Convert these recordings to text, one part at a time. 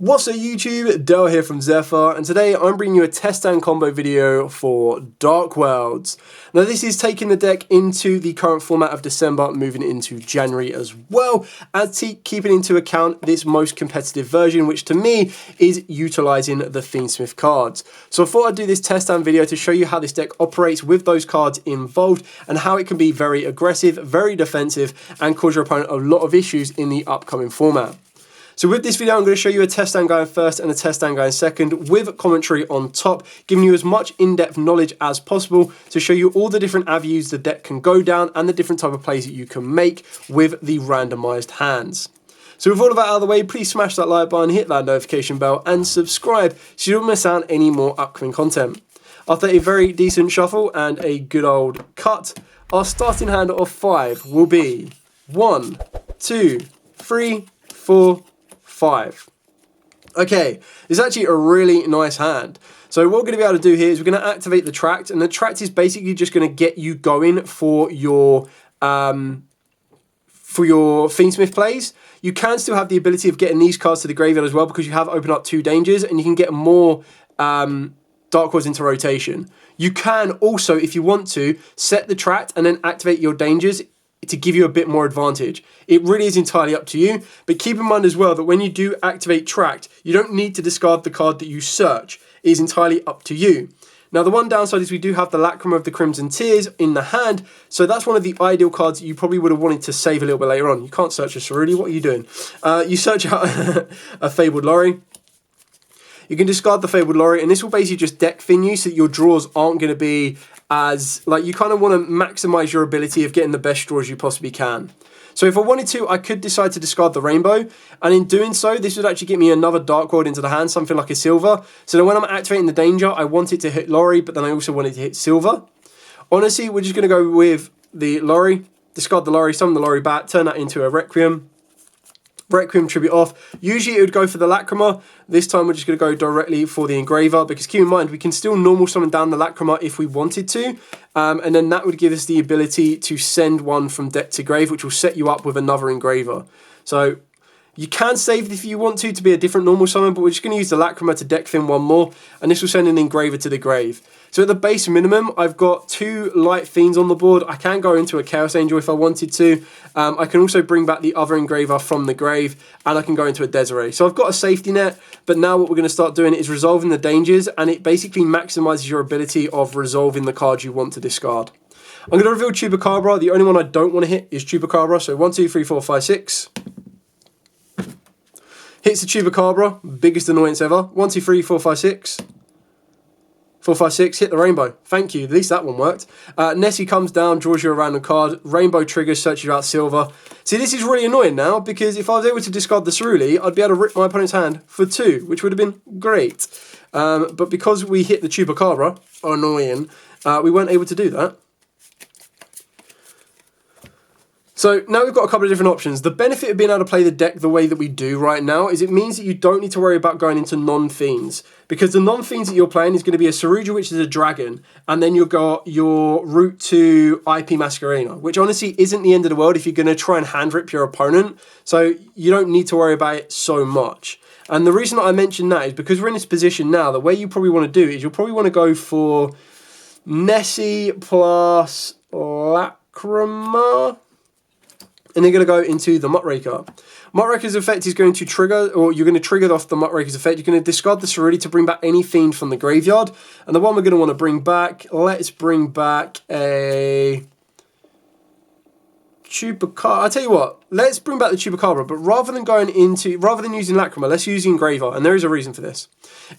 What's up YouTube, Dale here from Zephyr, and today I'm bringing you a test and combo video for Dark Worlds. Now this is taking the deck into the current format of December, moving into January as well, as keeping into account this most competitive version, which to me is utilising the Fiendsmith cards. So I thought I'd do this test and video to show you how this deck operates with those cards involved, and how it can be very aggressive, very defensive, and cause your opponent a lot of issues in the upcoming format. So with this video, I'm going to show you a test stand going first and a test stand going second with commentary on top, giving you as much in-depth knowledge as possible to show you all the different avenues the deck can go down and the different type of plays that you can make with the randomized hands. So with all of that out of the way, please smash that like button, hit that notification bell and subscribe so you don't miss out on any more upcoming content. After a very decent shuffle and a good old cut, our starting hand of 5 will be 1, 2, 3, 4, 5. Okay, it's actually a really nice hand. So what we're going to be able to do here is we're going to activate the tract, and the tract is basically just going to get you going for your Fiendsmith plays. You can still have the ability of getting these cards to the graveyard as well, because you have opened up 2 dangers and you can get more Dark Worlds into rotation. You can also, if you want to, set the tract and then activate your dangers to give you a bit more advantage. It really is entirely up to you, but keep in mind as well that when you do activate tract, you don't need to discard the card that you search. It is entirely up to you. Now the one downside is we do have the Lacrima of the Crimson Tears in the hand, so that's one of the ideal cards that you probably would have wanted to save a little bit later on. You can't search a Cerulean, what are you doing? You search out a Fabled Lorry. You can discard the Fabled Lorry, and this will basically just deck thin you so that your draws aren't going to be as, like, you kind of want to maximize your ability of getting the best draws you possibly can. So if I wanted to, I could decide to discard the Rainbow, and in doing so, this would actually get me another Dark World into the hand, something like a Silver. So then when I'm activating the Danger, I want it to hit Lorry, but then I also want it to hit Silver. Honestly, we're just going to go with the Lorry, discard the Lorry, summon the Lorry back, turn that into a Requiem. Requiem tribute off. Usually it would go for the Lacrima. This time we're just going to go directly for the Engraver, because keep in mind we can still normal summon down the Lacrima if we wanted to, and then that would give us the ability to send one from deck to grave, which will set you up with another Engraver. So you can save if you want to be a different normal summon, but we're just going to use the Lacrima to deck thin one more, and this will send an Engraver to the grave. So at the base minimum, I've got 2 Light Fiends on the board. I can go into a Chaos Angel if I wanted to. I can also bring back the other Engraver from the grave, and I can go into a Desiree. So I've got a safety net, but now what we're going to start doing is resolving the dangers, and it basically maximizes your ability of resolving the cards you want to discard. I'm going to reveal Chupacabra. The only one I don't want to hit is Chupacabra. So 1, 2, 3, 4, 5, 6. Hits the Chupacabra, biggest annoyance ever. 1, 2, 3, 4, 5, 6. 4, 5, 6, hit the Rainbow. Thank you, at least that one worked. Nessie comes down, draws you a random card. Rainbow triggers, searches out Silver. See, this is really annoying now, because if I was able to discard the Cerulean, I'd be able to rip my opponent's hand for 2, which would have been great. But because we hit the Chupacabra, annoying, we weren't able to do that. So now we've got a couple of different options. The benefit of being able to play the deck the way that we do right now is it means that you don't need to worry about going into non-fiends, because the non-fiends that you're playing is going to be a Cerulean, which is a dragon, and then you've got your route to IP Masquerena, which honestly isn't the end of the world if you're going to try and hand rip your opponent, so you don't need to worry about it so much. And the reason that I mention that is because we're in this position now, the way you probably want to do is you'll probably want to go for Nessie plus Lacrima, and they're going to go into the Muckraker. Muckraker's effect is going to trigger, or you're going to trigger off the Muckraker's effect. You're going to discard the Cerulean to bring back any fiend from the graveyard. And the one we're going to want to bring back, let's bring back a Chupacabra. I'll tell you what, let's bring back the Chupacabra, but rather than using Lacrima, let's use the Engraver, and there is a reason for this.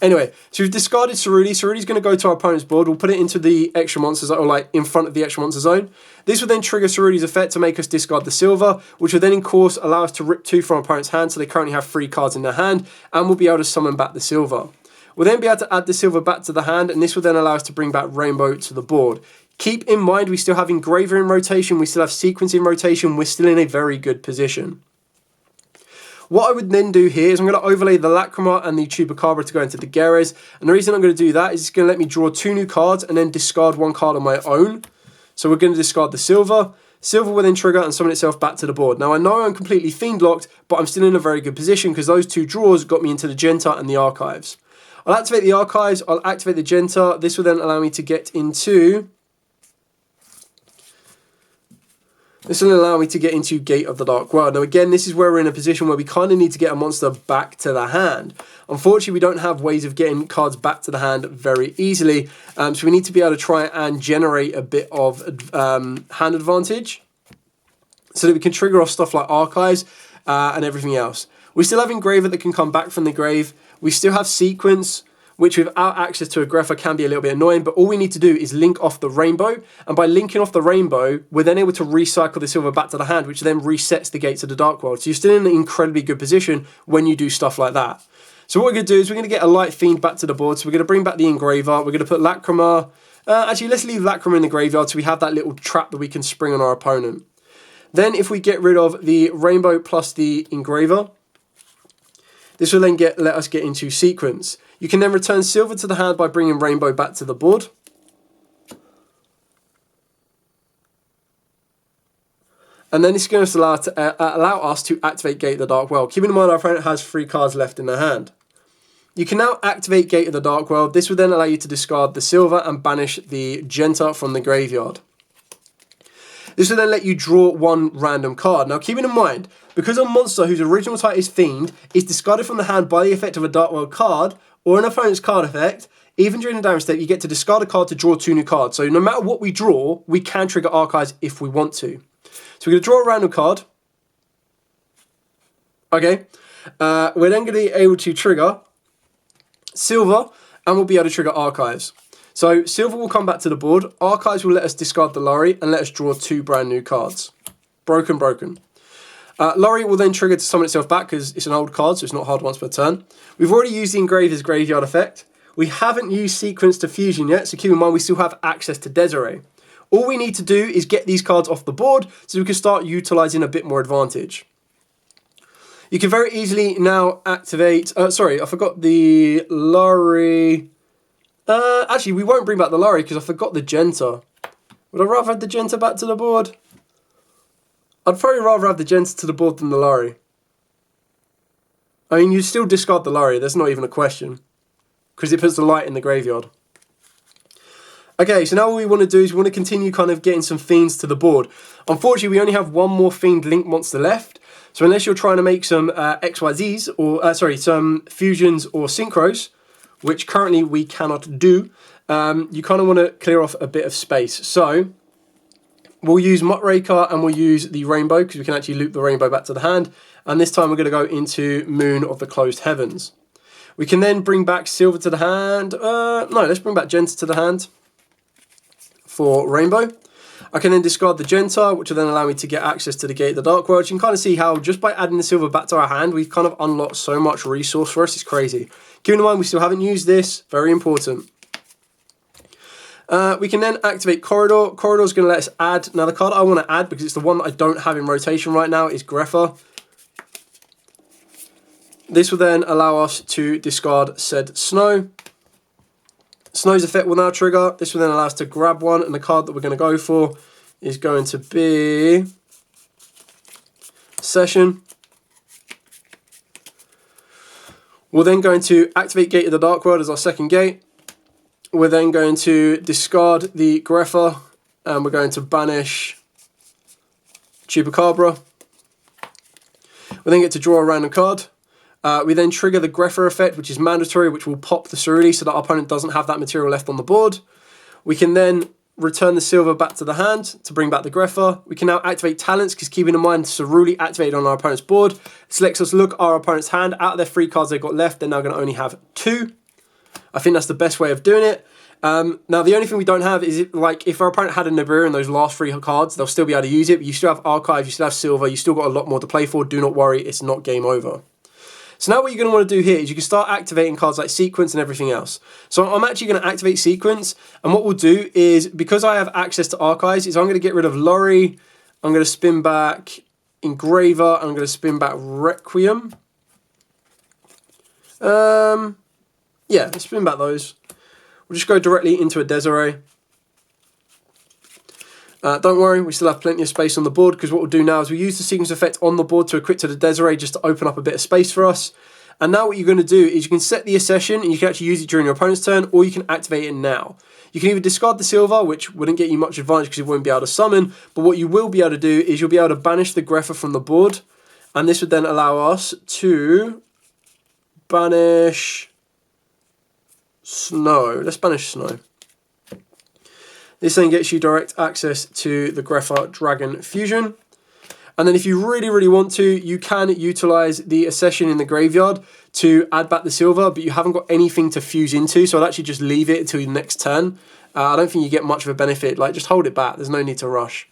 Anyway, so we've discarded Cerulean. Cerulean's going to go to our opponent's board. We'll put it into the extra monsters, or like in front of the extra monster zone. This will then trigger Cerulean's effect to make us discard the Silver, which will then, in course, allow us to rip 2 from our opponent's hand, so they currently have 3 cards in their hand, and we'll be able to summon back the Silver. We'll then be able to add the Silver back to the hand, and this will then allow us to bring back Rainbow to the board. Keep in mind, we still have Engraver in rotation, we still have Sequence in rotation, we're still in a very good position. What I would then do here is I'm going to overlay the Lacrima and the Chupacabra to go into the Geras, and the reason I'm going to do that is it's going to let me draw 2 new cards and then discard 1 card on my own. So we're going to discard the Silver, Silver will then trigger and summon itself back to the board. Now I know I'm completely fiend locked, but I'm still in a very good position because those two draws got me into the Genta and the Archives. I'll activate the Archives, I'll activate the Genta. This will then allow me to get into... This will allow me to get into Gate of the Dark World. Now again, this is where we're in a position where we kind of need to get a monster back to the hand. Unfortunately, we don't have ways of getting cards back to the hand very easily. So we need to be able to try and generate a bit of hand advantage so that we can trigger off stuff like Archives and everything else. We still have Engraver that can come back from the grave. We still have Sequence, which without access to a Grepher can be a little bit annoying, but all we need to do is link off the rainbow, and by linking off the rainbow, we're then able to recycle the silver back to the hand, which then resets the gates of the Dark World. So you're still in an incredibly good position when you do stuff like that. So what we're going to do is we're going to get a Light Fiend back to the board, so we're going to bring back the Engraver, we're going to put Lacrima, actually let's leave Lacrima in the graveyard so we have that little trap that we can spring on our opponent. Then if we get rid of the rainbow plus the Engraver, this will then let us get into Sequence. You can then return silver to the hand by bringing rainbow back to the board. And then it's going to allow us to activate Gate of the Dark World. Keeping in mind our opponent has 3 cards left in their hand. You can now activate Gate of the Dark World. This will then allow you to discard the silver and banish the Genta from the graveyard. This will then let you draw 1 random card. Now keeping in mind, because a monster whose original type is Fiend is discarded from the hand by the effect of a Dark World card, or an opponent's card effect, even during the damage step, you get to discard a card to draw 2 new cards. So no matter what we draw, we can trigger Archives if we want to. So we're going to draw a random card. Okay. We're then going to be able to trigger silver, and we'll be able to trigger Archives. So silver will come back to the board. Archives will let us discard the Lorry and let us draw 2 brand new cards. Broken. Lorry will then trigger to summon itself back because it's an old card, so it's not hard once per turn. We've already used the Engraver's graveyard effect. We haven't used Sequence to Fusion yet, so keep in mind we still have access to Desiree. All we need to do is get these cards off the board so we can start utilising a bit more advantage. You can very easily now activate... sorry, I forgot the Lorry... actually, we won't bring back the Lorry because I forgot the Genta. Would I rather have the Genta back to the board? I'd probably rather have the Genta to the board than the Lorry. I mean, you still discard the Lorry, that's not even a question. Because it puts the light in the graveyard. Okay, so now what we want to do is we want to continue kind of getting some Fiends to the board. Unfortunately, we only have 1 more Fiend Link monster left. So unless you're trying to make some XYZs, or some Fusions or Synchros, which currently we cannot do, you kind of want to clear off a bit of space. So we'll use Muckraker and we'll use the Rainbow because we can actually loop the Rainbow back to the hand. And this time we're going to go into Moon of the Closed Heavens. We can then bring back Silver to the hand. No, let's bring back Genta to the hand for Rainbow. I can then discard the Genta, which will then allow me to get access to the Gate of the Dark World. You can kind of see how just by adding the silver back to our hand, we've kind of unlocked so much resource for us. It's crazy. Keep in mind, we still haven't used this. Very important. We can then activate Corridor. Corridor is going to let us add. Now, the card I want to add, because it's the one that I don't have in rotation right now, is Grepher. This will then allow us to discard said Snow. Snow's effect will now trigger. This will then allow us to grab one, and the card that we're going to go for is going to be Session. We're then going to activate Gate of the Dark World as our second gate. We're then going to discard the Grepher, and we're going to banish Chupacabra. We then get to draw a random card. We then trigger the Grepher effect, which is mandatory, which will pop the Cerulean so that our opponent doesn't have that material left on the board. We can then return the silver back to the hand to bring back the Grepher. We can now activate Talents, because keeping in mind Cerulean activated on our opponent's board. This lets us look our opponent's hand. Out of their 3 cards they've got left, they're now going to only have 2. I think that's the best way of doing it. Now, the only thing we don't have is, if our opponent had a Nibiru in those last 3 cards, they'll still be able to use it. But you still have Archive, you still have Silver, you still got a lot more to play for. Do not worry, it's not game over. So now what you're going to want to do here is you can start activating cards like Sequence and everything else. So I'm actually going to activate Sequence, and what we'll do is, because I have access to Archives, is I'm going to get rid of Lorry, I'm going to spin back Engraver, I'm going to spin back Requiem. Yeah, let's spin back those. We'll just go directly into a Desiree. Don't worry, we still have plenty of space on the board, because what we'll do now is we'll use the sequence effect on the board to equip to the Desiree just to open up a bit of space for us. And now what you're going to do is you can set the accession, and you can actually use it during your opponent's turn, or you can activate it now. You can either discard the silver, which wouldn't get you much advantage because you wouldn't be able to summon, but what you will be able to do is you'll be able to banish the Grepher from the board, and this would then allow us to banish Snow. Let's banish Snow. This then gets you direct access to the Grepher Dragon Fusion. And then if you really, really want to, you can utilize the accession in the graveyard to add back the silver, but you haven't got anything to fuse into, so I'd actually just leave it until your next turn. I don't think you get much of a benefit. Like, just hold it back. There's no need to rush.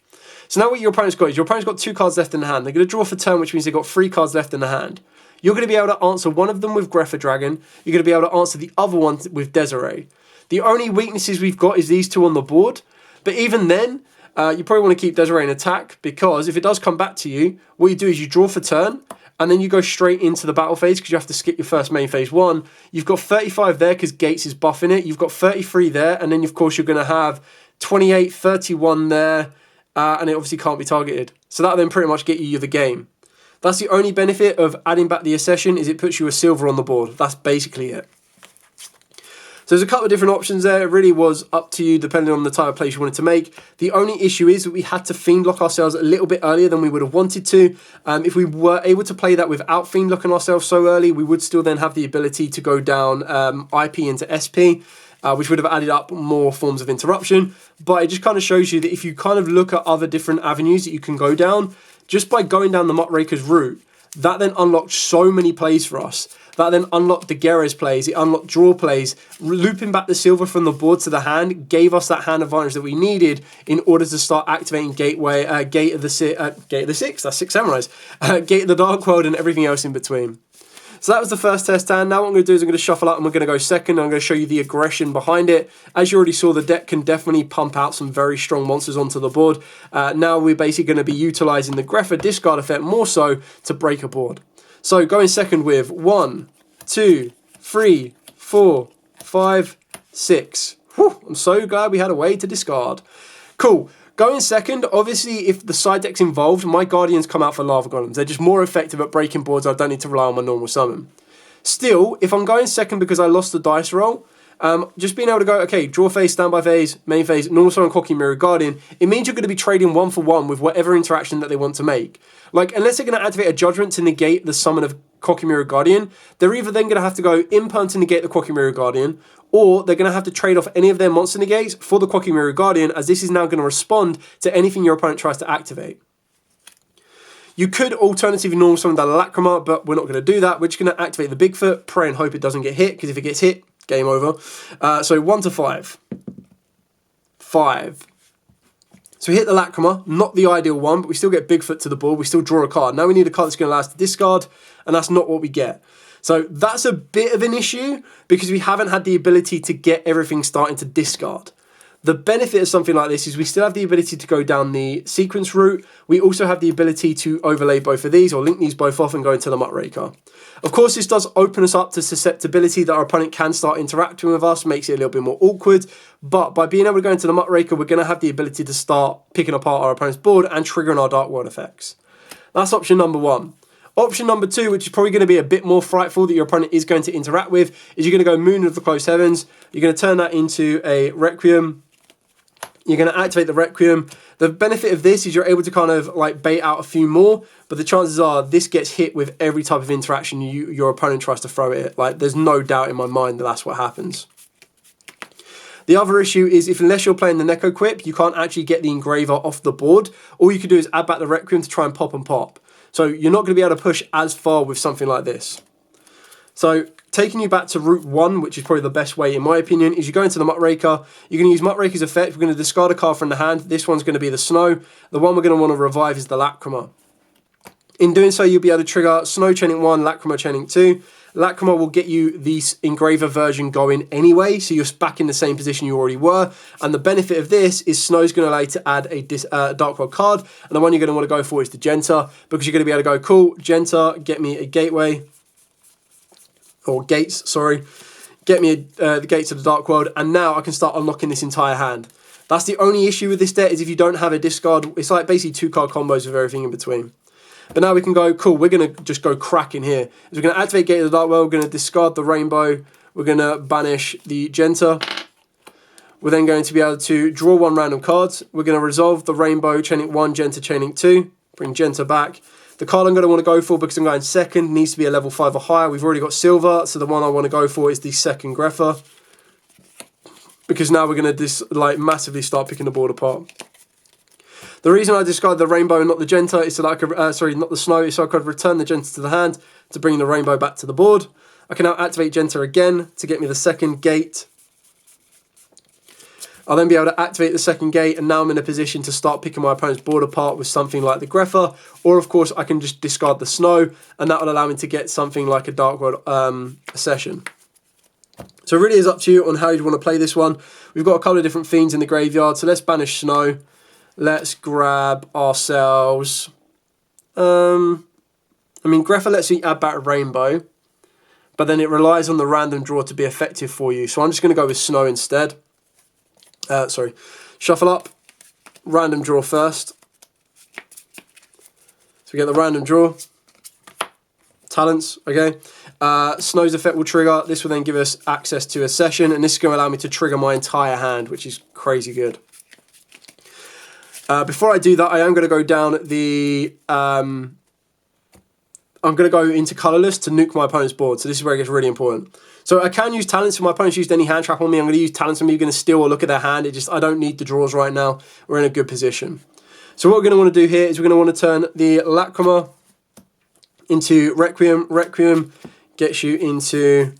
So now what your opponent's got is your opponent's got 2 cards left in the hand. They're going to draw for turn, which means they've got 3 cards left in the hand. You're going to be able to answer one of them with Grepher Dragon. You're going to be able to answer the other one with Desiree. The only weaknesses we've got is these 2 on the board. But even then, you probably want to keep Desiree in attack, because if it does come back to you, what you do is you draw for turn, and then you go straight into the battle phase because you have to skip your first main phase 1. You've got 35 there because Gates is buffing it. You've got 33 there, and then of course you're going to have 28, 31 there, and it obviously can't be targeted. So that'll then pretty much get you the game. That's the only benefit of adding back the accession, is it puts you a silver on the board. That's basically it. So there's a couple of different options there. It really was up to you depending on the type of plays you wanted to make. The only issue is that we had to fiend lock ourselves a little bit earlier than we would have wanted to. If we were able to play that without fiend locking ourselves so early, we would still then have the ability to go down IP into SP, which would have added up more forms of interruption. But it just kind of shows you that if you kind of look at other different avenues that you can go down, just by going down the Muckraker's route, that then unlocked so many plays for us. That then unlocked Daguerreo's plays, it unlocked draw plays. Looping back the silver from the board to the hand gave us that hand advantage that we needed in order to start activating Gate of the Six, that's 6 samurais, Gate of the Dark World and everything else in between. So that was the first test hand. Now what I'm going to do is I'm going to shuffle up and we're going to go second. I'm going to show you the aggression behind it. As you already saw, the deck can definitely pump out some very strong monsters onto the board. Now we're basically going to be utilising the Grepher discard effect more so to break a board. So going second with 1, 2, 3, 4, 5, 6. Whew, I'm so glad we had a way to discard. Cool. Going second, obviously, if the side deck's involved, my Guardians come out for Lava Golems. They're just more effective at breaking boards. I don't need to rely on my normal summon. Still, if I'm going second because I lost the dice roll, just being able to go, okay, draw phase, standby phase, main phase, normal summon, Cocky Mirror Guardian, it means you're going to be trading 1 for 1 with whatever interaction that they want to make. Like, unless they're going to activate a Judgment to negate the summon of Cocky Mirror Guardian, they're either then going to have to go Imperm to negate the Cocky Mirror Guardian, or they're going to have to trade off any of their monster negates for the Cocky Mirror Guardian, as this is now going to respond to anything your opponent tries to activate. You could alternatively normal summon the Lacrima, but we're not going to do that. We're just going to activate the Bigfoot, pray and hope it doesn't get hit, because if it gets hit, game over. So 1 to 5. 5. So we hit the Lacrima, not the ideal one, but we still get Bigfoot to the board. We still draw a card. Now we need a card that's going to allow us to discard, and that's not what we get. So that's a bit of an issue because we haven't had the ability to get everything starting to discard. The benefit of something like this is we still have the ability to go down the sequence route. We also have the ability to overlay both of these or link these both off and go into the Muckraker. Of course, this does open us up to susceptibility that our opponent can start interacting with us, makes it a little bit more awkward. But by being able to go into the Muckraker, we're going to have the ability to start picking apart our opponent's board and triggering our Dark World effects. That's option number 1. Option number 2, which is probably going to be a bit more frightful that your opponent is going to interact with, is you're going to go Moon of the Close Heavens. You're going to turn that into a Requiem. You're going to activate the Requiem. The benefit of this is you're able to kind of like bait out a few more, but the chances are this gets hit with every type of interaction your opponent tries to throw at it. Like, there's no doubt in my mind that that's what happens. The other issue is unless you're playing the Neko Quip, you can't actually get the Engraver off the board. All you can do is add back the Requiem to try and pop and pop. So you're not going to be able to push as far with something like this. So taking you back to route 1, which is probably the best way in my opinion, is you go into the Muckraker. You're going to use Muckraker's effect. We're going to discard a card from the hand. This one's going to be the Snow. The one we're going to want to revive is the Lacrima. In doing so, you'll be able to trigger Snow Chaining 1, Lacrima Chaining 2. Lacrima will get you the Engraver version going anyway, so you're back in the same position you already were. And the benefit of this is Snow's going to allow you to add a Dark World card, and the one you're going to want to go for is the Genta, because you're going to be able to go, cool, Genta, get me a gateway, or gates, sorry, get me the gates of the Dark World, and now I can start unlocking this entire hand. That's the only issue with this deck, is if you don't have a discard, it's like basically 2-card combos with everything in between. But now we can go, cool, we're going to just go cracking here. So we're going to activate Gate of the Darkworld, we're going to discard the Rainbow, we're going to banish the Genta. We're then going to be able to draw 1 random card. We're going to resolve the Rainbow, chain link 1, Genta, chain link 2, bring Genta back. The card I'm going to want to go for, because I'm going second, needs to be a level 5 or higher. We've already got silver, so the one I want to go for is the second Greffa. Because now we're going to massively start picking the board apart. The reason I discard the Rainbow and not the Genta is so that I could, not the Snow, is so I could return the Genta to the hand to bring the Rainbow back to the board. I can now activate Genta again to get me the second gate. I'll then be able to activate the second gate, and now I'm in a position to start picking my opponent's board apart with something like the Greffa, or of course I can just discard the Snow, and that will allow me to get something like a Darkworld Session. So it really is up to you on how you want to play this one. We've got a couple of different fiends in the graveyard, so let's banish Snow. Let's grab ourselves... Greffa lets you add back a Rainbow, but then it relies on the random draw to be effective for you. So I'm just going to go with Snow instead. Shuffle up, random draw first. So we get the random draw. Talents, okay. Snow's effect will trigger. This will then give us access to a session, and this is going to allow me to trigger my entire hand, which is crazy good. Before I do that, I am going to go down the... I'm going to go into colourless to nuke my opponent's board. So this is where it gets really important. So I can use talents if my opponent's used any hand trap on me. I'm going to use talents on me. You're going to steal or look at their hand. I don't need the draws right now. We're in a good position. So what we're going to want to do here is we're going to want to turn the Lacrima into Requiem. Requiem gets you into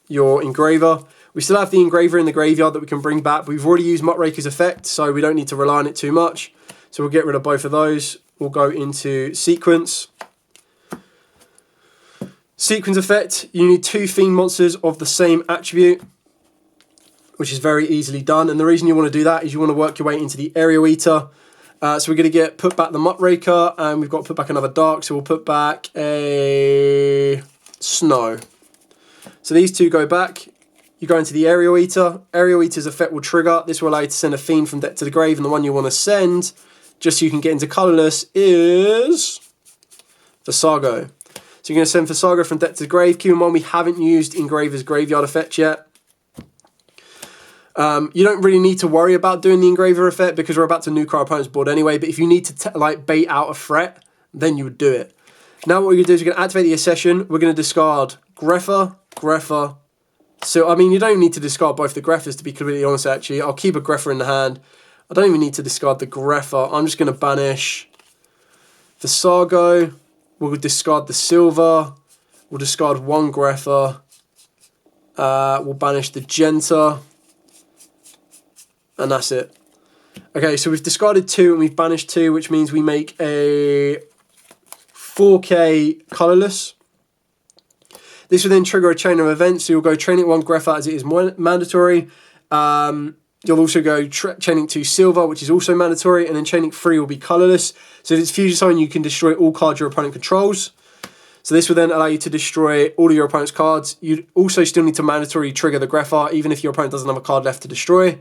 your Engraver. We still have the Engraver in the graveyard that we can bring back, but we've already used Muckraker's effect, so we don't need to rely on it too much. So we'll get rid of both of those. We'll go into Sequence. Sequence effect, you need 2 fiend monsters of the same attribute, which is very easily done. And the reason you want to do that is you want to work your way into the Aerial Eater. So we're going to put back the Muckraker, and we've got to put back another Dark, so we'll put back a Snow. So these 2 go back. You go into the Aerial Eater. Aerial Eater's effect will trigger. This will allow you to send a fiend from deck to the grave, and the one you want to send, just so you can get into colourless, is Visago. So you're going to send Visago from deck to the grave. Keep in mind we haven't used Engraver's graveyard effect yet. You don't really need to worry about doing the Engraver effect because we're about to nuke our opponent's board anyway, but if you need to bait out a threat, then you would do it. Now what we're going to do is we're going to activate the Accession. We're going to discard Greffa, Greffa. So, you don't even need to discard both the Greffas, to be completely honest, actually. I'll keep a Greffa in the hand. I don't even need to discard the Greffa. I'm just going to banish Visago. We'll discard the Silver. We'll discard 1 Greffa. We'll banish the Genta. And that's it. Okay, so we've discarded 2 and we've banished 2, which means we make a 4K colourless. This will then trigger a chain of events. So you'll go Training 1 Greffa as it is mandatory. You'll also go Chaining 2 Silver, which is also mandatory, and then Chaining 3 will be colourless. So if it's Fusion Summon, you can destroy all cards your opponent controls. So this will then allow you to destroy all of your opponent's cards. You also still need to mandatorily trigger the Greffa, even if your opponent doesn't have a card left to destroy.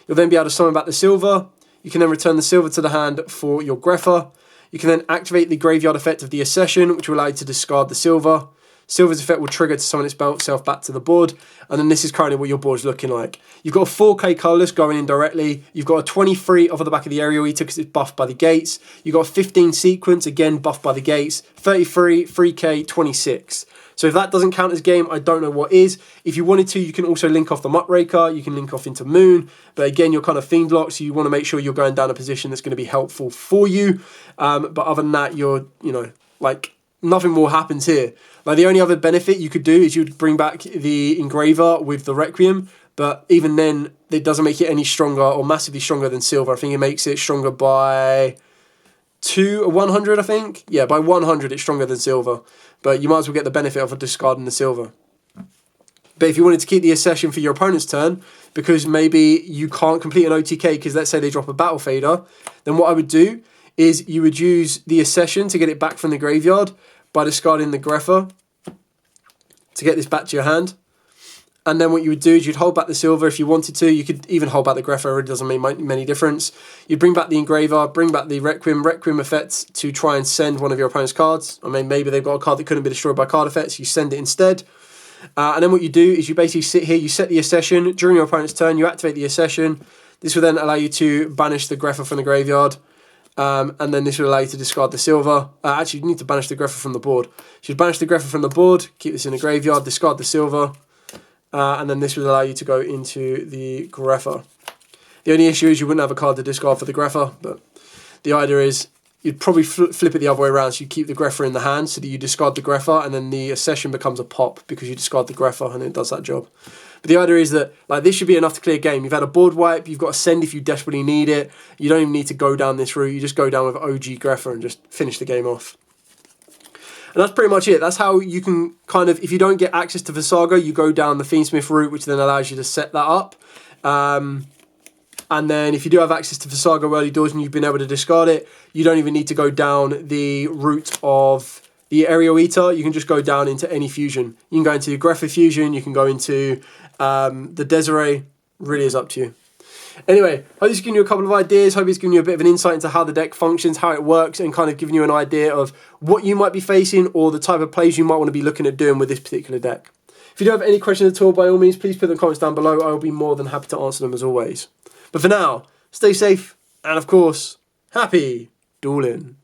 You'll then be able to summon back the Silver. You can then return the Silver to the hand for your Greffa. You can then activate the graveyard effect of the Accession, which will allow you to discard the Silver. Silver's effect will trigger to summon itself back to the board, and then this is currently what your board's looking like. You've got a 4K colourless going in directly. You've got a 23 off of the back of the Aerial Eater because it's buffed by the gates. You've got a 15 Sequence, again buffed by the gates. 33, 3K, 26. So if that doesn't count as game, I don't know what is. If you wanted to, you can also link off the Muckraker. You can link off into Moon. But again, you're kind of fiend locked, so you want to make sure you're going down a position that's going to be helpful for you. But other than that, you're, nothing more happens here. Like the only other benefit you could do is you'd bring back the Engraver with the Requiem, but even then it doesn't make it any stronger or massively stronger than Silver. I think it makes it stronger by 100, I think. Yeah, by 100 it's stronger than Silver, but you might as well get the benefit of discarding the Silver. But if you wanted to keep the Accession for your opponent's turn, because maybe you can't complete an OTK because let's say they drop a Battle Fader, then what I would do is you would use the Accession to get it back from the graveyard by discarding the Greffa to get this back to your hand. And then what you would do is you'd hold back the silver if you wanted to. You could even hold back the grapho, it doesn't make many difference. You'd bring back the engraver, bring back the requiem effect to try and send one of your opponent's cards. I mean, maybe they've got a card that couldn't be destroyed by card effects, you send it instead. And then what you do is you basically sit here, you set the accession. During your opponent's turn, you activate the accession. This will then allow you to banish the grapho from the graveyard. And then this will allow you to discard the silver. Actually, you need to banish the grapho from the board. So you banish the grapho from the board, keep this in the graveyard, discard the silver. And then this would allow you to go into the grapho. The only issue is you wouldn't have a card to discard for the grapho, but the idea is you'd probably flip it the other way around, so you keep the grapho in the hand so that you discard the grapho, and then the accession becomes a pop because you discard the grapho and it does that job. But the idea is that like this should be enough to clear game. You've had a board wipe, you've got to send if you desperately need it. You don't even need to go down this route, you just go down with OG grapho and just finish the game off. And that's pretty much it. That's how you can kind of, if you don't get access to Visaga, you go down the Fiendsmith route, which then allows you to set that up. And then if you do have access to Visaga early doors and you've been able to discard it, you don't even need to go down the route of the Aerial Eater. You can just go down into any fusion. You can go into Grapho Fusion, you can go into the Desiree. Really is up to you. Anyway, hope this has given you a couple of ideas. Hope it's given you a bit of an insight into how the deck functions, how it works, and kind of giving you an idea of what you might be facing or the type of plays you might want to be looking at doing with this particular deck. If you do have any questions at all, by all means, please put them in the comments down below. I will be more than happy to answer them as always. But for now, stay safe and, of course, happy dueling.